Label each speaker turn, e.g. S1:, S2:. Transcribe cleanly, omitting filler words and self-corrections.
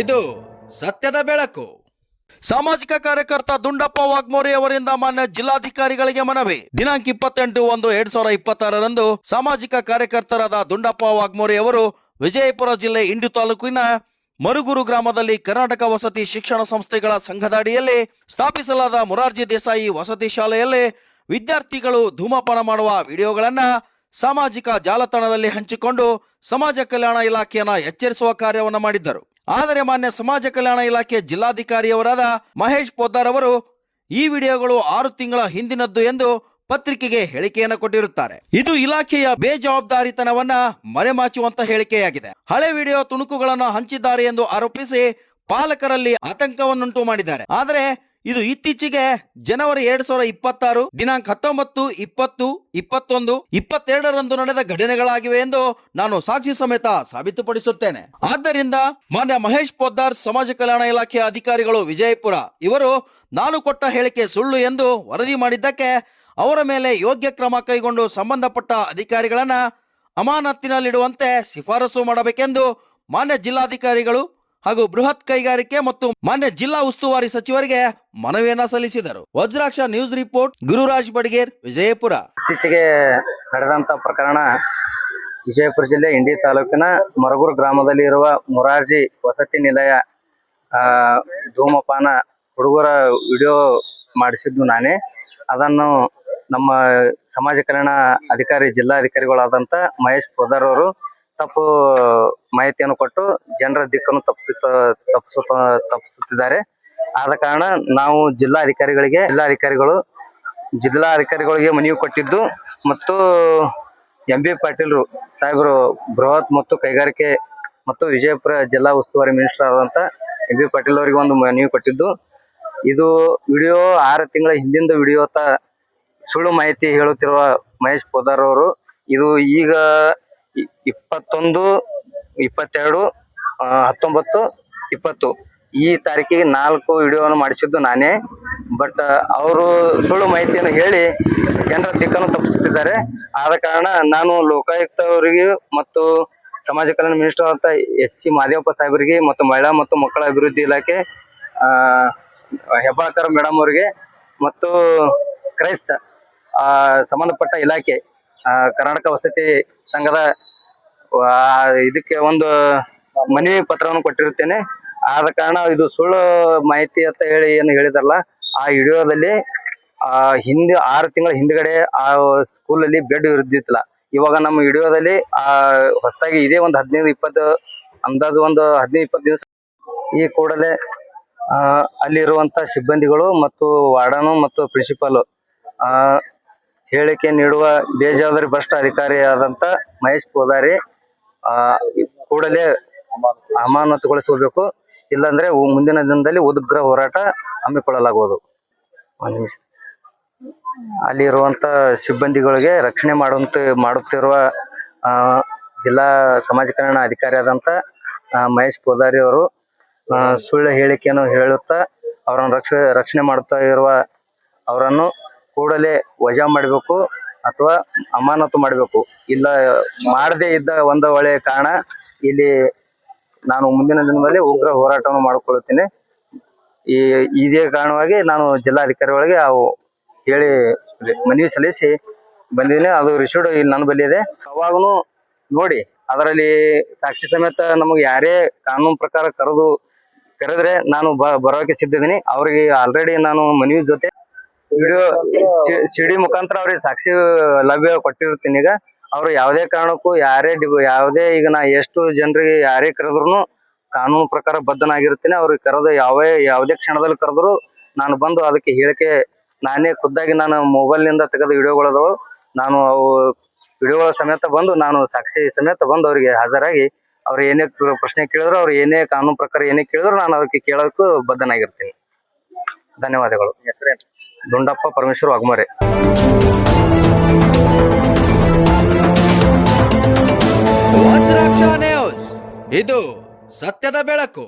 S1: ಇದು ಸತ್ಯದ ಬೆಳಕು. ಸಾಮಾಜಿಕ ಕಾರ್ಯಕರ್ತ ದುಂಡಪ್ಪ ವಾಗ್ಮೋರೆ ಅವರಿಂದ ಮಾನ್ಯ ಜಿಲ್ಲಾಧಿಕಾರಿಗಳಿಗೆ ಮನವಿ. ದಿನಾಂಕ 28/1/2026ರಂದು ಸಾಮಾಜಿಕ ಕಾರ್ಯಕರ್ತರಾದ ದುಂಡಪ್ಪ ವಾಗ್ಮೋರೆ ಅವರು ವಿಜಯಪುರ ಜಿಲ್ಲೆ ಇಂಡಿ ತಾಲೂಕಿನ ಮರುಗೂರು ಗ್ರಾಮದಲ್ಲಿ ಕರ್ನಾಟಕ ವಸತಿ ಶಿಕ್ಷಣ ಸಂಸ್ಥೆಗಳ ಸಂಘದ ಅಡಿಯಲ್ಲಿ ಸ್ಥಾಪಿಸಲಾದ ಮೊರಾರ್ಜಿ ದೇಸಾಯಿ ವಸತಿ ಶಾಲೆಯಲ್ಲಿ ವಿದ್ಯಾರ್ಥಿಗಳು ಧೂಮಪಾನ ಮಾಡುವ ವಿಡಿಯೋಗಳನ್ನ ಸಾಮಾಜಿಕ ಜಾಲತಾಣದಲ್ಲಿ ಹಂಚಿಕೊಂಡು ಸಮಾಜ ಕಲ್ಯಾಣ ಇಲಾಖೆಯನ್ನ ಎಚ್ಚರಿಸುವ ಕಾರ್ಯವನ್ನು ಮಾಡಿದ್ದರು. ಆದರೆ ಮಾನ್ಯ ಸಮಾಜ ಕಲ್ಯಾಣ ಇಲಾಖೆ ಜಿಲ್ಲಾಧಿಕಾರಿಯವರಾದ ಮಹೇಶ್ ಪೋದ್ದಾರ್ ಅವರು ಈ ವಿಡಿಯೋಗಳು 6 ತಿಂಗಳ ಹಿಂದಿನದ್ದು ಎಂದು ಪತ್ರಿಕೆಗೆ ಹೇಳಿಕೆಯನ್ನು ಕೊಟ್ಟಿರುತ್ತಾರೆ. ಇದು ಇಲಾಖೆಯ ಬೇಜವಾಬ್ದಾರಿತನವನ್ನ ಮರೆಮಾಚುವಂತ ಹೇಳಿಕೆಯಾಗಿದೆ. ಹಳೆ ವಿಡಿಯೋ ತುಣುಕುಗಳನ್ನು ಹಂಚಿದ್ದಾರೆ ಎಂದು ಆರೋಪಿಸಿ ಪಾಲಕರಲ್ಲಿ ಆತಂಕವನ್ನುಂಟು ಮಾಡಿದ್ದಾರೆ. ಆದರೆ ಇದು ಇತ್ತೀಚೆಗೆ ಜನವರಿ 2026 ದಿನಾಂಕ 19, 20, 21, 22ರಂದು ನಡೆದ ಘಟನೆಗಳಾಗಿವೆ ಎಂದು ನಾನು ಸಾಕ್ಷಿ ಸಮೇತ ಸಾಬೀತುಪಡಿಸುತ್ತೇನೆ. ಆದ್ದರಿಂದ ಮಾನ್ಯ ಮಹೇಶ್ ಪೋದ್ದಾರ್ ಸಮಾಜ ಕಲ್ಯಾಣ ಇಲಾಖೆಯ ಅಧಿಕಾರಿಗಳು ವಿಜಯಪುರ ಇವರು ನಾನು ಕೊಟ್ಟ ಹೇಳಿಕೆ ಸುಳ್ಳು ಎಂದು ವರದಿ ಮಾಡಿದ್ದಕ್ಕೆ ಅವರ ಮೇಲೆ ಯೋಗ್ಯ ಕ್ರಮ ಕೈಗೊಂಡು ಸಂಬಂಧಪಟ್ಟ ಅಧಿಕಾರಿಗಳನ್ನ ಅಮಾನತ್ತಿನಲ್ಲಿಡುವಂತೆ ಶಿಫಾರಸು ಮಾಡಬೇಕೆಂದು ಮಾನ್ಯ ಜಿಲ್ಲಾಧಿಕಾರಿಗಳು ಹಾಗೂ ಬೃಹತ್ ಕೈಗಾರಿಕೆ ಮತ್ತು ಮಾನ್ಯ ಜಿಲ್ಲಾ ಉಸ್ತುವಾರಿ ಸಚಿವರಿಗೆ ಮನವಿಯನ್ನ ಸಲ್ಲಿಸಿದರು. Vajraksha news report, Gururaj Badiger, Vijayapura.
S2: ಇತ್ತೀಚೆಗೆ ನಡೆದಂತ ಪ್ರಕರಣ ವಿಜಯಪುರ ಜಿಲ್ಲೆ ಇಂಡಿ ತಾಲೂಕಿನ ಮರಗೂರು ಗ್ರಾಮದಲ್ಲಿ ಇರುವ ಮೊರಾರ್ಜಿ ವಸತಿ ನಿಲಯ ಧೂಮಪಾನ ಹುಡುಗರ ವಿಡಿಯೋ ಮಾಡಿಸಿದ್ದು ನಾನೇ. ಅದನ್ನು ನಮ್ಮ ಸಮಾಜ ಕಲ್ಯಾಣ ಅಧಿಕಾರಿ ಜಿಲ್ಲಾಧಿಕಾರಿಗಳಾದಂಥ ಮಹೇಶ್ ಪೋದ್ದಾರ್ ಅವರು ತಪ್ಪು ಮಾಹಿತಿಯನ್ನು ಕೊಟ್ಟು ಜನರ ದಿಕ್ಕನ್ನು ತಪ್ಪಿಸುತ್ತಿದ್ದಾರೆ. ಆದ ಕಾರಣ ನಾವು ಜಿಲ್ಲಾಧಿಕಾರಿಗಳಿಗೆ ಮನವಿ ಕೊಟ್ಟಿದ್ದು ಮತ್ತು MB ಪಾಟೀಲ್ ಸಾಹೇಬರು ಬೃಹತ್ ಮತ್ತು ಕೈಗಾರಿಕೆ ಮತ್ತು ವಿಜಯಪುರ ಜಿಲ್ಲಾ ಉಸ್ತುವಾರಿ ಮಿನಿಸ್ಟರ್ ಆದಂಥ MB ಪಾಟೀಲ್ ಅವರಿಗೆ ಒಂದು ಮನವಿ ಕೊಟ್ಟಿದ್ದು. ಇದು ವಿಡಿಯೋ 6 ತಿಂಗಳ ಹಿಂದಿಂದ ವಿಡಿಯೋ ಸುಳ್ಳು ಮಾಹಿತಿ ಹೇಳುತ್ತಿರುವ ಮಹೇಶ್ ಪೋದ್ದಾರ್ ಅವರು ಇದು ಈಗ 21, 22, 19, 20 ಈ ತಾರೀಕಿಗೆ 4 ವಿಡಿಯೋವನ್ನು ಮಾಡಿಸಿದ್ದು ನಾನೇ. ಬಟ್ ಅವರು ಸುಳ್ಳು ಮಾಹಿತಿಯನ್ನು ಹೇಳಿ ಜನರ ದಿಕ್ಕನ್ನು ತಪ್ಪಿಸುತ್ತಿದ್ದಾರೆ. ಆದ ಕಾರಣ ನಾನು ಲೋಕಾಯುಕ್ತ ಅವರಿಗೆ ಮತ್ತು ಸಮಾಜ ಕಲ್ಯಾಣ ಮಿನಿಸ್ಟರ್ ಅಂತ H. ಮಾದೇವಪ್ಪ ಸಾಹೇಬರಿಗೆ ಮತ್ತು ಮಹಿಳಾ ಮತ್ತು ಮಕ್ಕಳ ಅಭಿವೃದ್ಧಿ ಇಲಾಖೆ ಹೆಬ್ಬಾಳ್ಕರ್ ಮೇಡಮ್ ಅವರಿಗೆ ಮತ್ತು ಕ್ರೈಸ್ತ ಸಂಬಂಧಪಟ್ಟ ಇಲಾಖೆ ಕರ್ನಾಟಕ ವಸತಿ ಸಂಘದ ಇದಕ್ಕೆ ಒಂದು ಮನವಿ ಪತ್ರವನ್ನು ಕೊಟ್ಟಿರುತ್ತೇನೆ. ಆದ ಕಾರಣ ಇದು ಸುಳ್ಳು ಮಾಹಿತಿ ಅಂತ ಹೇಳಿ ಏನು ಹೇಳಿದಾರಲ್ಲ, ಆ ವಿಡಿಯೋದಲ್ಲಿ ಹಿಂದೆ 6 ತಿಂಗಳ ಹಿಂದ್ಗಡೆ ಆ ಸ್ಕೂಲಲ್ಲಿ ಬೆಡ್ ಇರ್ದಿತ್ತಲ್ಲ. ಇವಾಗ ನಮ್ಮ ವಿಡಿಯೋದಲ್ಲಿ ಹೊಸದಾಗಿ ಇದೇ ಒಂದು 15-20 ಅಂದಾಜು ಒಂದು 15-20 ದಿವಸ ಈ ಕೂಡಲೇ ಅಲ್ಲಿರುವಂಥ ಸಿಬ್ಬಂದಿಗಳು ಮತ್ತು ವಾರ್ಡನು ಮತ್ತು ಪ್ರಿನ್ಸಿಪಾಲು ಹೇಳಿಕೆ ನೀಡುವ ಬೇಜವಾಬ್ದಾರಿ ಭ್ರಷ್ಟ ಅಧಿಕಾರಿಯಾದಂಥ ಮಹೇಶ್ ಪೋದ್ದಾರಿ ಕೂಡಲೇ ಅಮಾನತುಗೊಳಿಸಬೇಕು. ಇಲ್ಲಾಂದ್ರೆ ಮುಂದಿನ ದಿನದಲ್ಲಿ ಉಗ್ರ ಹೋರಾಟ ಹಮ್ಮಿಕೊಳ್ಳಲಾಗುವುದು. ಅಲ್ಲಿರುವಂಥ ಸಿಬ್ಬಂದಿಗಳಿಗೆ ರಕ್ಷಣೆ ಮಾಡುತ್ತಿರುವ ಜಿಲ್ಲಾ ಸಮಾಜ ಕಲ್ಯಾಣ ಅಧಿಕಾರಿಯಾದಂಥ ಮಹೇಶ್ ಪೋದ್ದಾರಿ ಅವರು ಸುಳ್ಳು ಹೇಳಿಕೆಯನ್ನು ಹೇಳುತ್ತಾ ಅವರನ್ನು ರಕ್ಷಣೆ ಮಾಡುತ್ತಾ ಇರುವ ಅವರನ್ನು ಕೂಡಲೇ ವಜಾ ಮಾಡಬೇಕು ಅಥವಾ ಅಮಾನತು ಮಾಡಬೇಕು. ಇಲ್ಲ ಮಾಡದೇ ಇದ್ದ ಒಂದು ಒಳ್ಳೆಯ ಕಾರಣ ಇಲ್ಲಿ ನಾನು ಮುಂದಿನ ದಿನದಲ್ಲಿ ಉಗ್ರ ಹೋರಾಟವನ್ನು ಮಾಡಿಕೊಳ್ಳುತ್ತೇನೆ. ಇದೇ ಕಾರಣವಾಗಿ ನಾನು ಜಿಲ್ಲಾಧಿಕಾರಿಗಳಿಗೆ ಹೇಳಿ ಮನವಿ ಸಲ್ಲಿಸಿ ಬಂದಿದ್ದೀನಿ. ಅದು ರಿಸೀವ್ಡ್ ಇಲ್ಲಿ ನನ್ನ ಬಳಿ ಇದೆ. ಅವಾಗೂ ನೋಡಿ ಅದರಲ್ಲಿ ಸಾಕ್ಷಿ ಸಮೇತ ನಮಗೆ ಯಾರೇ ಕಾನೂನು ಪ್ರಕಾರ ಕರೆದ್ರೆ ನಾನು ಬರೋಕೆ ಸಿದ್ಧಿದ್ದೀನಿ. ಅವರಿಗೆ ಆಲ್ರೆಡಿ ನಾನು ಮನವಿ ಜೊತೆ ವಿಡಿಯೋ CD ಮುಖಾಂತರ ಅವ್ರಿಗೆ ಸಾಕ್ಷಿ ಲಭ್ಯ ಕೊಟ್ಟಿರ್ತೀನಿ. ಈಗ ಅವರು ಯಾವುದೇ ಕಾರಣಕ್ಕೂ ಯಾವುದೇ ಈಗ ನಾ ಎಷ್ಟು ಜನರಿಗೆ ಯಾರೇ ಕರೆದ್ರು ಕಾನೂನು ಪ್ರಕಾರ ಬದ್ಧನಾಗಿರ್ತೀನಿ. ಅವ್ರಿಗೆ ಯಾವುದೇ ಕ್ಷಣದಲ್ಲಿ ಕರೆದ್ರು ನಾನು ಬಂದು ಅದಕ್ಕೆ ಹೇಳಿಕೆ ನಾನೇ ಖುದ್ದಾಗಿ ನಾನು ಮೊಬೈಲ್ನಿಂದ ತೆಗೆದ ವಿಡಿಯೋಗಳದವು. ನಾನು ಅವು ವಿಡಿಯೋಗಳ ಸಮೇತ ಬಂದು ನಾನು ಸಾಕ್ಷಿ ಸಮೇತ ಬಂದು ಅವರಿಗೆ ಹಾಜರಾಗಿ ಅವ್ರು ಏನೇ ಪ್ರಶ್ನೆ ಕೇಳಿದ್ರು, ಅವ್ರು ಏನೇ ಕಾನೂನು ಪ್ರಕಾರ ಏನೇ ಕೇಳಿದ್ರು ನಾನು ಅದಕ್ಕೆ ಕೇಳೋಕ್ಕೂ ಬದ್ಧನಾಗಿರ್ತೀನಿ. ಧನ್ಯವಾದಗಳು. ಹೆಸರೇನು? ದುಂಡಪ್ಪ ಪರಮೇಶ್ವರ್ ವಾಗ್ಮೋರೆ.
S1: ವಜ್ರಾಕ್ಷ ನ್ಯೂಸ್, ಇದು ಸತ್ಯದ ಬೆಳಕು.